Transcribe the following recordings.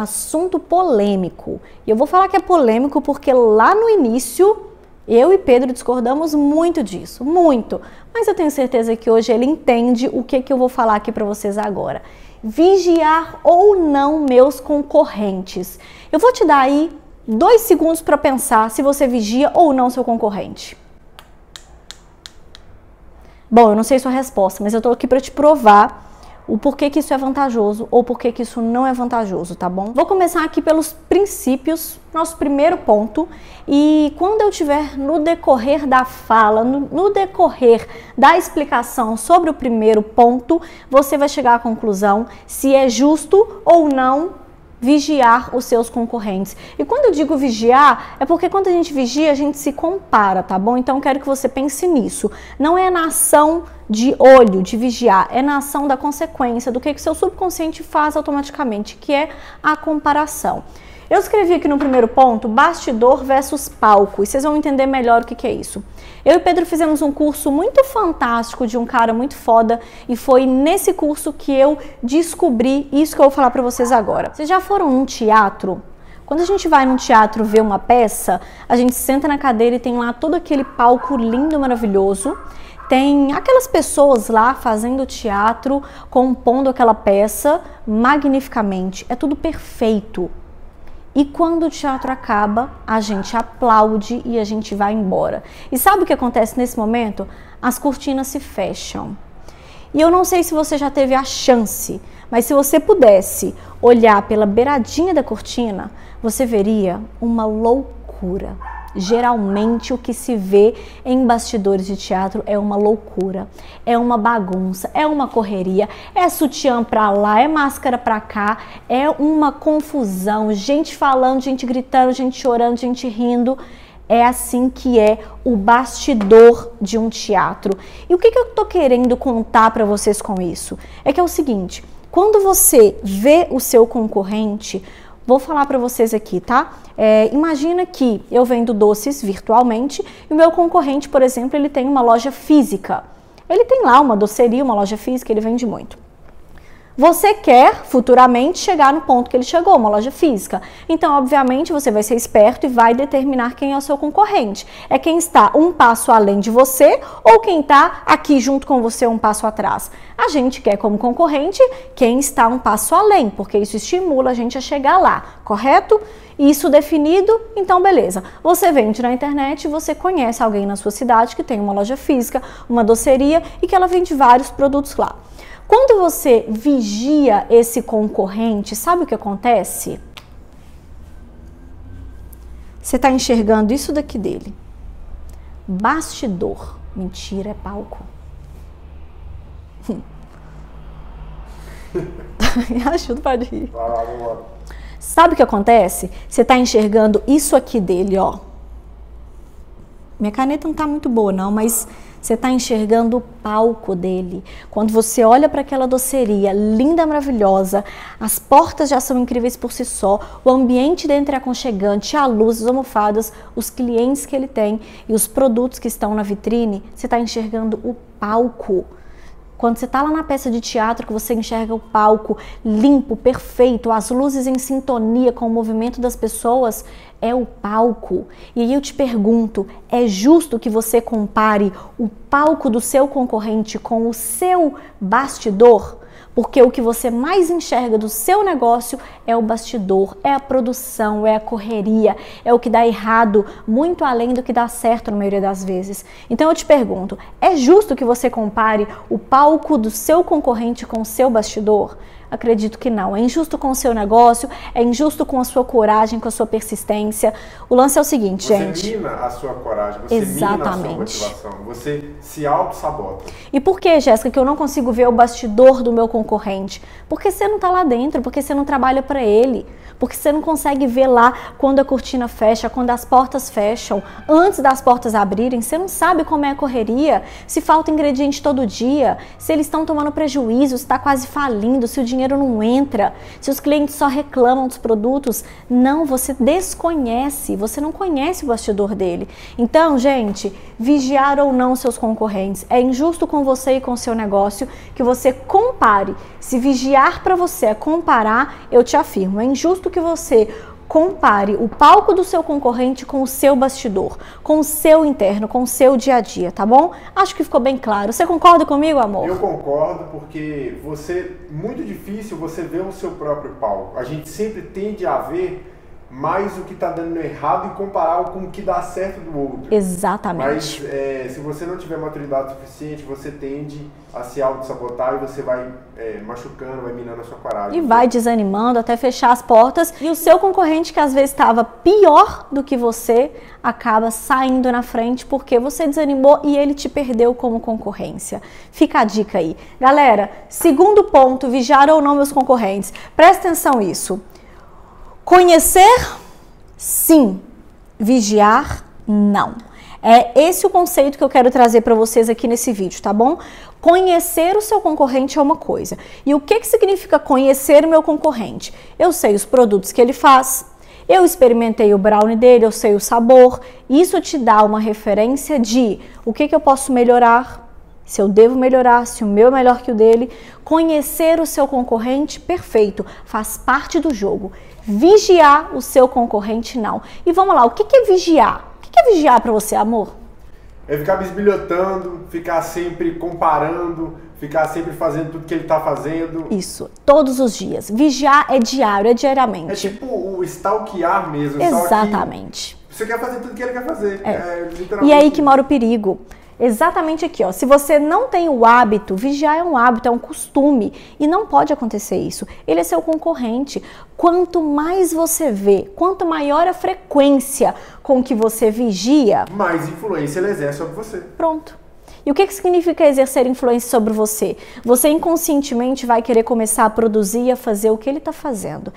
assunto polêmico. E eu vou falar que é polêmico porque lá no início eu e Pedro discordamos muito disso, muito. Mas eu tenho certeza que hoje ele entende o que eu vou falar aqui para vocês agora. Vigiar ou não meus concorrentes. Eu vou te dar aí 2 segundos para pensar se você vigia ou não seu concorrente. Bom, eu não sei sua resposta, mas eu tô aqui para te provar o porquê que isso é vantajoso ou porquê que isso não é vantajoso, tá bom? Vou começar aqui pelos princípios, nosso primeiro ponto, e quando eu tiver no decorrer da fala, no decorrer da explicação sobre o primeiro ponto, você vai chegar à conclusão se é justo ou não vigiar os seus concorrentes. E quando eu digo vigiar, é porque quando a gente vigia, a gente se compara, tá bom? Então eu quero que você pense nisso. Não é na ação de olho, de vigiar, é na ação da consequência, do que o seu subconsciente faz automaticamente, que é a comparação. Eu escrevi aqui no primeiro ponto, bastidor versus palco, e vocês vão entender melhor o que é isso. Eu e Pedro fizemos um curso muito fantástico de um cara muito foda, e foi nesse curso que eu descobri isso que eu vou falar pra vocês agora. Vocês já foram num teatro? Quando a gente vai num teatro ver uma peça, a gente senta na cadeira e tem lá todo aquele palco lindo, maravilhoso. Tem aquelas pessoas lá fazendo teatro, compondo aquela peça magnificamente. É tudo perfeito. E quando o teatro acaba, a gente aplaude e a gente vai embora. E sabe o que acontece nesse momento? As cortinas se fecham. E eu não sei se você já teve a chance, mas se você pudesse olhar pela beiradinha da cortina, você veria uma loucura. Geralmente o que se vê em bastidores de teatro é uma loucura, é uma bagunça, é uma correria, é sutiã pra lá, é máscara pra cá, é uma confusão, gente falando, gente gritando, gente chorando, gente rindo. É assim que é o bastidor de um teatro. E o que eu tô querendo contar pra vocês com isso? É que é o seguinte, quando você vê o seu concorrente, vou falar para vocês aqui, tá? Imagina que eu vendo doces virtualmente e o meu concorrente, por exemplo, ele tem uma loja física. Ele tem lá uma doceria, uma loja física, ele vende muito. Você quer futuramente chegar no ponto que ele chegou, uma loja física. Então, obviamente, você vai ser esperto e vai determinar quem é o seu concorrente. É quem está um passo além de você ou quem está aqui junto com você um passo atrás. A gente quer como concorrente quem está um passo além, porque isso estimula a gente a chegar lá, correto? Isso definido, então beleza. Você vende na internet, você conhece alguém na sua cidade que tem uma loja física, uma doceria e que ela vende vários produtos lá. Quando você vigia esse concorrente, sabe o que acontece? Você está enxergando isso daqui dele. Bastidor. Mentira, é palco. Me ajuda para rir. Sabe o que acontece? Você está enxergando isso aqui dele, ó. Minha caneta não está muito boa não, mas você está enxergando o palco dele. Quando você olha para aquela doceria linda, maravilhosa, as portas já são incríveis por si só, o ambiente dentro é aconchegante, a luz, as almofadas, os clientes que ele tem e os produtos que estão na vitrine, você está enxergando o palco. Quando você está lá na peça de teatro, que você enxerga o palco limpo, perfeito, as luzes em sintonia com o movimento das pessoas, é o palco. E aí eu te pergunto, é justo que você compare o palco do seu concorrente com o seu bastidor? Porque o que você mais enxerga do seu negócio é o bastidor, é a produção, é a correria, é o que dá errado, muito além do que dá certo na maioria das vezes. Então eu te pergunto, é justo que você compare o palco do seu concorrente com o seu bastidor? Acredito que não. É injusto com o seu negócio, é injusto com a sua coragem, com a sua persistência. O lance é o seguinte, gente. Você mina a sua coragem, você mina a sua motivação, você se auto-sabota. E por que, Jéssica, que eu não consigo ver o bastidor do meu concorrente? Porque você não está lá dentro, porque você não trabalha para ele. Porque você não consegue ver lá quando a cortina fecha, quando as portas fecham, antes das portas abrirem, você não sabe como é a correria, se falta ingrediente todo dia, se eles estão tomando prejuízo, se está quase falindo, se o dinheiro dinheiro não entra, se os clientes só reclamam dos produtos. Não, você desconhece, você não conhece o bastidor dele. Então, gente, vigiar ou não seus concorrentes. É injusto com você e com o seu negócio que você compare. Se vigiar para você é comparar, eu te afirmo, é injusto que você compare o palco do seu concorrente com o seu bastidor, com o seu interno, com o seu dia a dia, tá bom? Acho que ficou bem claro. Você concorda comigo, amor? Eu concordo, porque muito difícil você ver o seu próprio palco. A gente sempre tende a ver mais o que está dando errado e comparar com o que dá certo do outro. Exatamente. Mas se você não tiver maturidade suficiente, você tende a se auto-sabotar e você vai machucando, vai minando a sua coragem. E vai desanimando até fechar as portas. E o seu concorrente, que às vezes estava pior do que você, acaba saindo na frente porque você desanimou e ele te perdeu como concorrência. Fica a dica aí. Galera, segundo ponto, vigiar ou não meus concorrentes. Presta atenção nisso. Conhecer, sim. Vigiar, não. É esse o conceito que eu quero trazer para vocês aqui nesse vídeo, tá bom? Conhecer o seu concorrente é uma coisa. E o que significa conhecer o meu concorrente? Eu sei os produtos que ele faz, eu experimentei o brownie dele, eu sei o sabor. Isso te dá uma referência de o que eu posso melhorar, se eu devo melhorar, se o meu é melhor que o dele. Conhecer o seu concorrente, perfeito, faz parte do jogo. Vigiar o seu concorrente, não. E vamos lá, o que é vigiar? O que é vigiar para você, amor? É ficar bisbilhotando, ficar sempre comparando, ficar sempre fazendo tudo que ele está fazendo. Isso, todos os dias. Vigiar é diário, é diariamente. É tipo o stalkear mesmo. Exatamente. Você quer fazer tudo que ele quer fazer. E é aí que mora o perigo. Exatamente aqui, ó. Se você não tem o hábito, vigiar é um hábito, é um costume e não pode acontecer isso. Ele é seu concorrente. Quanto mais você vê, quanto maior a frequência com que você vigia, mais influência ele exerce sobre você. Pronto. E o que significa exercer influência sobre você? Você inconscientemente vai querer começar a produzir e a fazer o que ele está fazendo.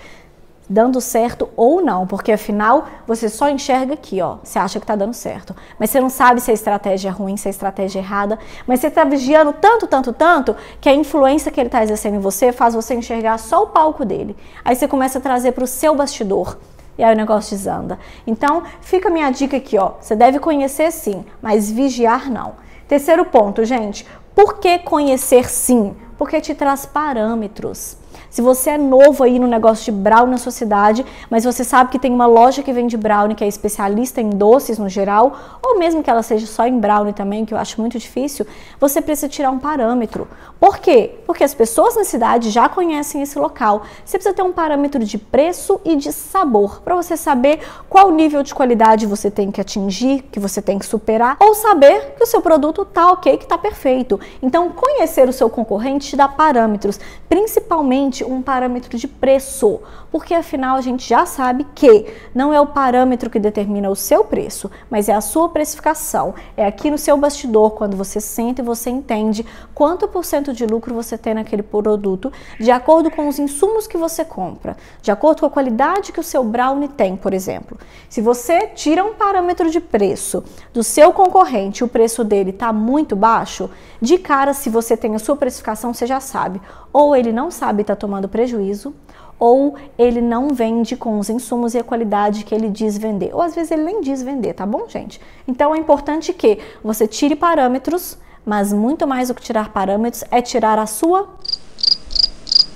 Dando certo ou não, porque afinal você só enxerga aqui, ó, você acha que tá dando certo, mas você não sabe se a estratégia é ruim, se a estratégia é errada, mas você tá vigiando tanto, que a influência que ele tá exercendo em você faz você enxergar só o palco dele. Aí você começa a trazer para o seu bastidor e aí o negócio desanda. Então, fica a minha dica aqui, ó, você deve conhecer sim, mas vigiar não. Terceiro ponto, gente, por que conhecer sim? Porque te traz parâmetros. Se você é novo aí no negócio de brownie na sua cidade, mas você sabe que tem uma loja que vende brownie, que é especialista em doces no geral, ou mesmo que ela seja só em brownie também, que eu acho muito difícil, você precisa tirar um parâmetro. Por quê? Porque as pessoas na cidade já conhecem esse local. Você precisa ter um parâmetro de preço e de sabor, para você saber qual nível de qualidade você tem que atingir, que você tem que superar, ou saber que o seu produto tá ok, que tá perfeito. Então, conhecer o seu concorrente te dá parâmetros, principalmente um parâmetro de preço, porque afinal a gente já sabe que não é o parâmetro que determina o seu preço, mas é a sua precificação. É aqui no seu bastidor, quando você senta e você entende quanto % de lucro você tem naquele produto, de acordo com os insumos que você compra, de acordo com a qualidade que o seu brownie tem, por exemplo. Se você tira um parâmetro de preço do seu concorrente, o preço dele está muito baixo, de cara, se você tem a sua precificação, você já sabe. Ou ele não sabe, está tomando prejuízo, ou ele não vende com os insumos e a qualidade que ele diz vender. Ou às vezes ele nem diz vender, tá bom, gente? Então é importante que você tire parâmetros, mas muito mais do que tirar parâmetros é tirar a sua...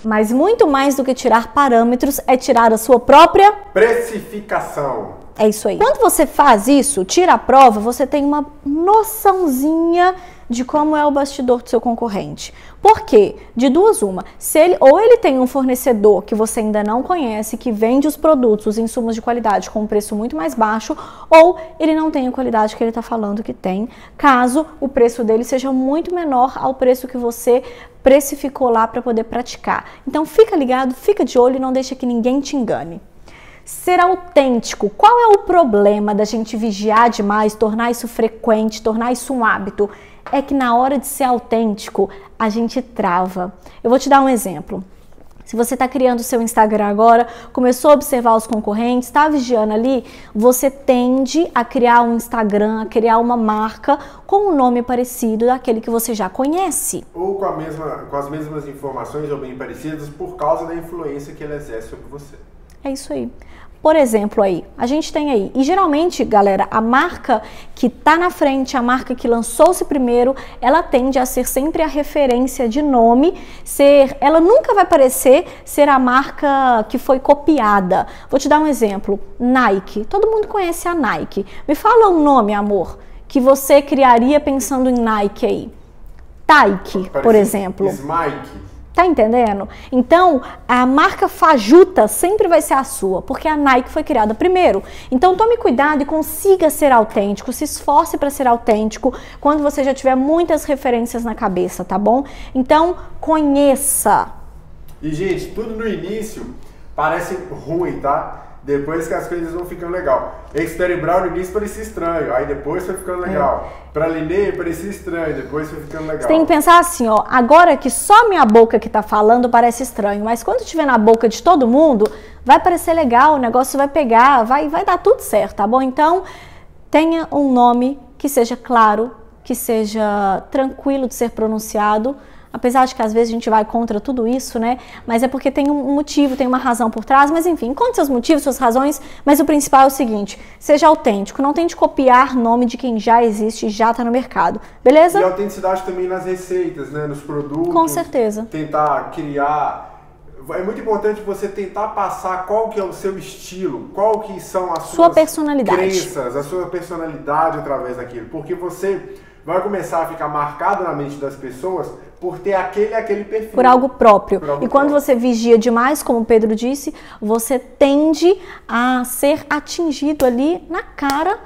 Mas muito mais do que tirar parâmetros é tirar a sua própria... precificação. É isso aí. Quando você faz isso, tira a prova, você tem uma noçãozinha de como é o bastidor do seu concorrente. Por quê? De duas uma. Ou ele tem um fornecedor que você ainda não conhece, que vende os produtos, os insumos de qualidade com um preço muito mais baixo, ou ele não tem a qualidade que ele está falando que tem, caso o preço dele seja muito menor ao preço que você precificou lá para poder praticar. Então fica ligado, fica de olho e não deixa que ninguém te engane. Ser autêntico. Qual é o problema da gente vigiar demais, tornar isso frequente, tornar isso um hábito? É que na hora de ser autêntico, a gente trava. Eu vou te dar um exemplo. Se você está criando o seu Instagram agora, começou a observar os concorrentes, está vigiando ali, você tende a criar um Instagram, a criar uma marca com um nome parecido daquele que você já conhece. Ou com as mesmas informações ou bem parecidas por causa da influência que ele exerce sobre você. É isso aí. Por exemplo, aí, a gente tem aí, e geralmente, galera, a marca que tá na frente, a marca que lançou-se primeiro, ela tende a ser sempre a referência de nome, ela nunca vai parecer ser a marca que foi copiada. Vou te dar um exemplo, Nike, todo mundo conhece a Nike. Me fala um nome, amor, que você criaria pensando em Nike aí. Taiki, por exemplo. Smike. Tá entendendo? Então, a marca fajuta sempre vai ser a sua, porque a Nike foi criada primeiro. Então, tome cuidado e consiga ser autêntico, se esforce para ser autêntico quando você já tiver muitas referências na cabeça, tá bom? Então, conheça. E, gente, tudo no início parece ruim, tá? Depois que as coisas vão ficando legal. Expert Brown no início parecia estranho, aí depois foi ficando legal. Pralinê parecia estranho, depois foi ficando legal. Você tem que pensar assim, ó, agora que só minha boca que tá falando parece estranho, mas quando estiver na boca de todo mundo, vai parecer legal, o negócio vai pegar, vai dar tudo certo, tá bom? Então, tenha um nome que seja claro, que seja tranquilo de ser pronunciado, apesar de que às vezes a gente vai contra tudo isso, né? Mas é porque tem um motivo, tem uma razão por trás, mas enfim, conte seus motivos, suas razões, mas o principal é o seguinte, seja autêntico, não tente copiar nome de quem já existe e já está no mercado, beleza? E autenticidade também nas receitas, né? Nos produtos. Com certeza. Tentar criar... É muito importante você tentar passar qual que é o seu estilo, qual que são as suas personalidade. Crenças, a sua personalidade através daquilo, porque você vai começar a ficar marcado na mente das pessoas por ter aquele perfil. Por algo próprio. E quando você vigia demais, como o Pedro disse, você tende a ser atingido ali na cara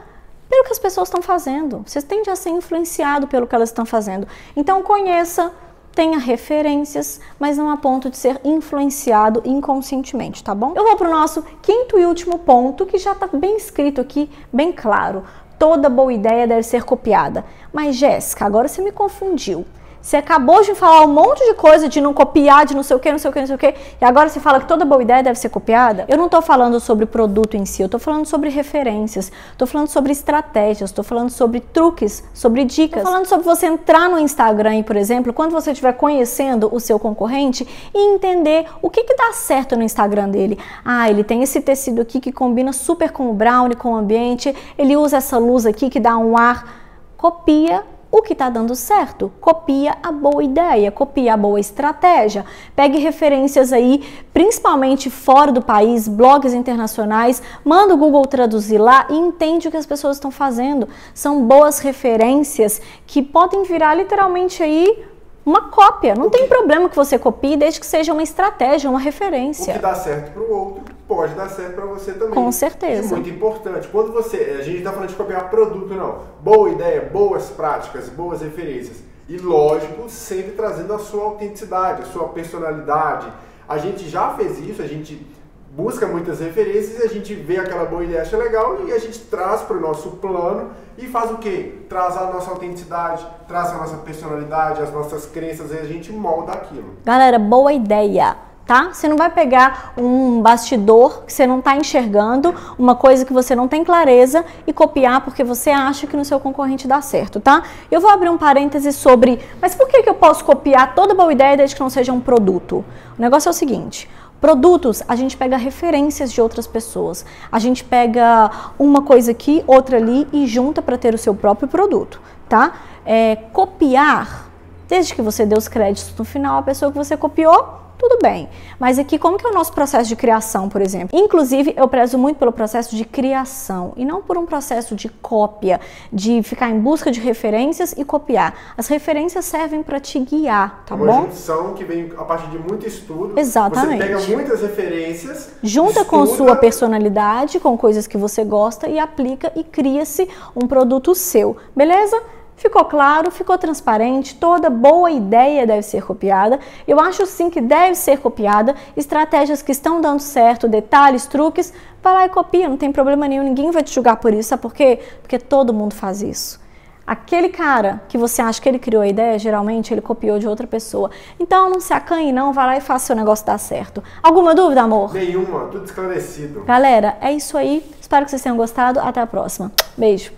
pelo que as pessoas estão fazendo. Você tende a ser influenciado pelo que elas estão fazendo. Então conheça, tenha referências, mas não a ponto de ser influenciado inconscientemente, tá bom? Eu vou para o nosso quinto e último ponto, que já está bem escrito aqui, bem claro. Toda boa ideia deve ser copiada. Mas, Jéssica, agora você me confundiu. Você acabou de falar um monte de coisa de não copiar, de não sei o que, não sei o que, não sei o que, e agora você fala que toda boa ideia deve ser copiada? Eu não estou falando sobre produto em si, eu estou falando sobre referências, estou falando sobre estratégias, estou falando sobre truques, sobre dicas. Estou falando sobre você entrar no Instagram, por exemplo, quando você estiver conhecendo o seu concorrente e entender o que dá certo no Instagram dele. Ah, ele tem esse tecido aqui que combina super com o brownie, com o ambiente, ele usa essa luz aqui que dá um ar. Copia o que está dando certo, copia a boa ideia, copia a boa estratégia, pegue referências aí, principalmente fora do país, blogs internacionais, manda o Google traduzir lá e entende o que as pessoas estão fazendo. São boas referências que podem virar literalmente aí uma cópia. Não tem problema que você copie, desde que seja uma estratégia, uma referência. O que dá certo para o outro pode dar certo para você também. Com certeza. É muito importante. Quando a gente está falando de copiar produto, não. Boa ideia, boas práticas, boas referências. E lógico, sempre trazendo a sua autenticidade, a sua personalidade. A gente já fez isso, a gente busca muitas referências, a gente vê aquela boa ideia, acha legal e a gente traz para o nosso plano e faz o quê? Traz a nossa autenticidade, traz a nossa personalidade, as nossas crenças e a gente molda aquilo. Galera, boa ideia, tá? Você não vai pegar um bastidor que você não está enxergando, uma coisa que você não tem clareza e copiar porque você acha que no seu concorrente dá certo, tá? Eu vou abrir um parêntese sobre, mas por que eu posso copiar toda boa ideia desde que não seja um produto? O negócio é o seguinte... Produtos, a gente pega referências de outras pessoas, a gente pega uma coisa aqui, outra ali e junta para ter o seu próprio produto, tá? Copiar, desde que você dê os créditos no final, a pessoa que você copiou, tudo bem. Mas aqui, como que é o nosso processo de criação, por exemplo? Inclusive, eu prezo muito pelo processo de criação e não por um processo de cópia, de ficar em busca de referências e copiar. As referências servem para te guiar, tá bom? Uma junção que vem a partir de muito estudo. Exatamente. Você pega muitas referências, junta com sua personalidade, com coisas que você gosta e aplica e cria-se um produto seu, beleza? Ficou claro, ficou transparente, toda boa ideia deve ser copiada. Eu acho sim que deve ser copiada. Estratégias que estão dando certo, detalhes, truques, vai lá e copia, não tem problema nenhum, ninguém vai te julgar por isso. Sabe por quê? Porque todo mundo faz isso. aquele cara que você acha que ele criou a ideia, geralmente ele copiou de outra pessoa. Então não se acanhe não, vai lá e faça o seu negócio dar certo. Alguma dúvida, amor? Nenhuma, tudo esclarecido. Galera, é isso aí. Espero que vocês tenham gostado. Até a próxima. Beijo.